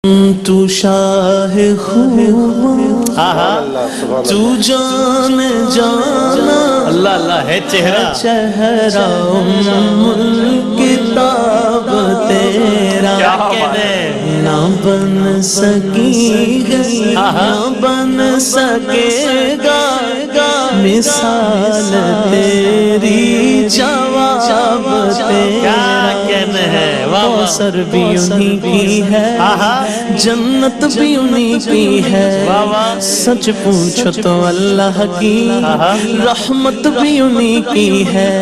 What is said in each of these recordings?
تو شاہ خوب تو جان جانا اللہ اللہ ہے چہرہ کتاب تیرا نہ بن سکی نہ بن سکے گا مثال تیری جواب تیرا کوثر بھی انہی کی ہے جنت بھی انہی کی ہے سچ پوچھو تو اللہ کی رحمت بھی انہی کی ہے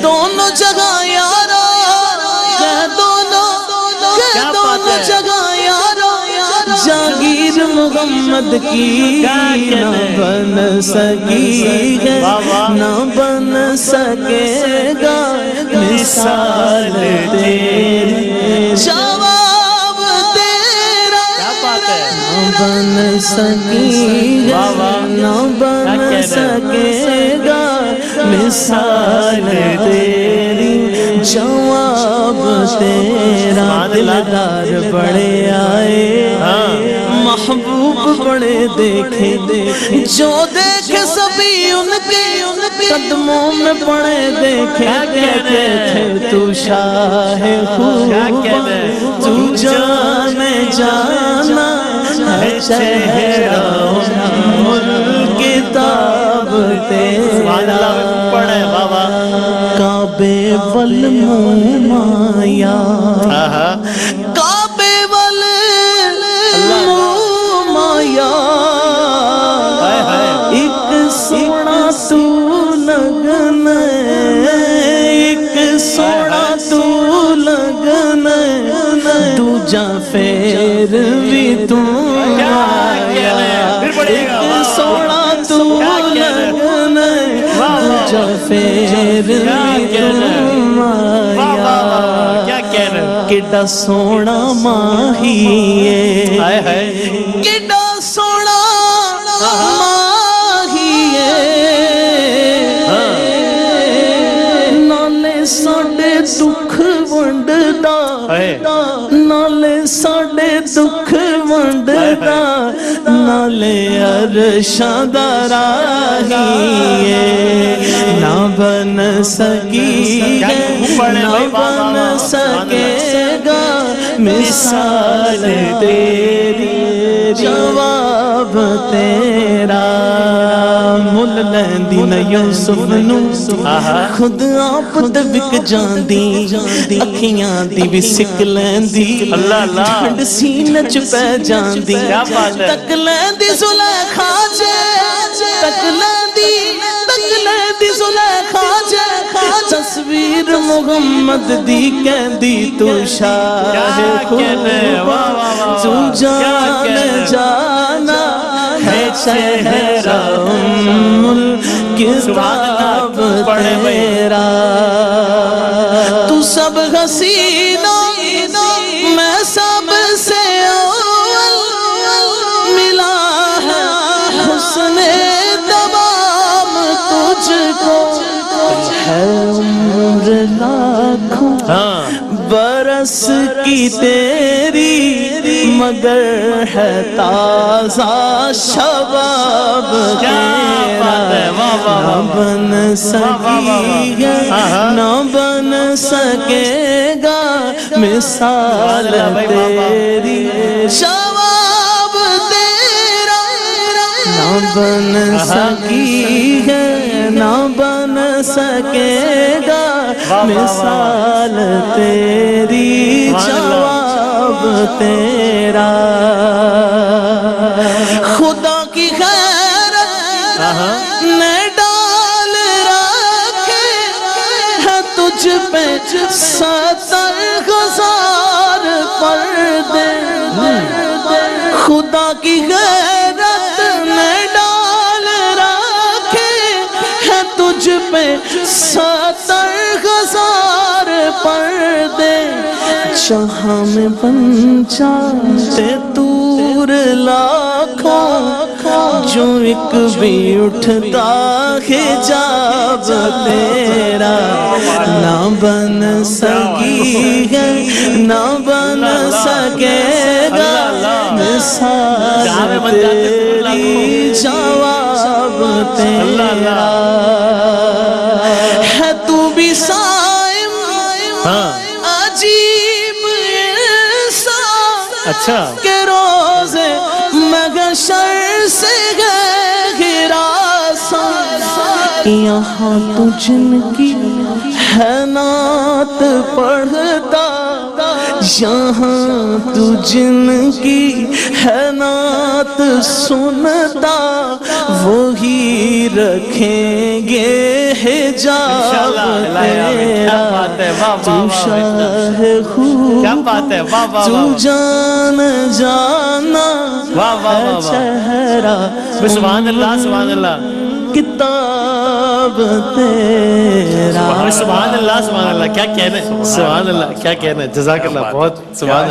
دونوں جگہ یارو دونوں جگہ یارو جاگیر محمد کی نہ بن سکی ہے نہ بن سکے گا مثال تیری جواب تیرا نہ بن سکی نہ بن سکے گا مثال تیری جواب تیرا دلدار بڑے آئے محبوب بڑے دیکھے جو دیکھے سبھی ان کے قدموں میں پڑے دیکھے کہتے تھے تو شاہ خوب تو جان جانا ہے چہرہ کتاب تیرا کعبے والمایا کعبے والمایا ایک سونا تو لگنا ایک سونا تو لگنا دوجا پھر بھی تو آیا ایک سونا تو لگنا دوجا پھر بھی تو آیا کڈا سونا ماہی ہے کڈا سونا ماہی ہے نالے ساڈے دکھ ونڈدا نالے ساڈے دکھ ونڈدا نالے عرشاں دا راہی ہے نہ بن سکی نہ بن سکے گا مثال تیری جواب تیرا مل لیندی نہ یوسف نو خود آپ تے وک جاندی اکھیاں دی بھی سک لیندی ٹھنڈ سینے چ پے جاندی تک لیندی زلیخا جے تک لیندی زلیخا جے تصویر محمد دی کہندی تو شاہ خوب تو جان جانا ہے چہرہ کتاب تیرا تو سب حسینہ میں سب سے اول ملا ہے حسن تمام تجھ کو ہے عمر لاکھوں برس کی تیری مگر ہے تازہ شباب تیرا نہ بن سکی نہ بن سکے گا مثال تیری جواب تیرا نہ بن سکی ہے نہ بن سکے گا مثال تیری جواب تیرا خدا کی غیرت نے ڈال رکھے ہے تجھ پہ 70,000 پردے خدا کی غیرت نے ڈال رکھے ہے تجھ پہ 70,000 پردے جہاں میں بن جاتے تور لاکھوں جو ایک بھی اٹھتا حجاب تیرا نہ بن سکی ہے نہ بن سکے گا مثال تیری جواب تیرا ہے تو بھی صائم عجیب انسان اچھا کہ روزے محشر سے ہراساں یہاں تو جن کی ہے نعت پڑھتا یہاں تو جن کی ہے نعت سنتا وہی رکھیں گے حجاب تیرا تو شاہ خوب تو جان جانا ہے چہرہ سبحان اللہ سبحان اللہ کتاب تیرا سبحان اللہ سبحان اللہ کیا کہنا ہے سبحان اللہ کیا کہنا ہے جزاک اللہ بہت سبحان اللہ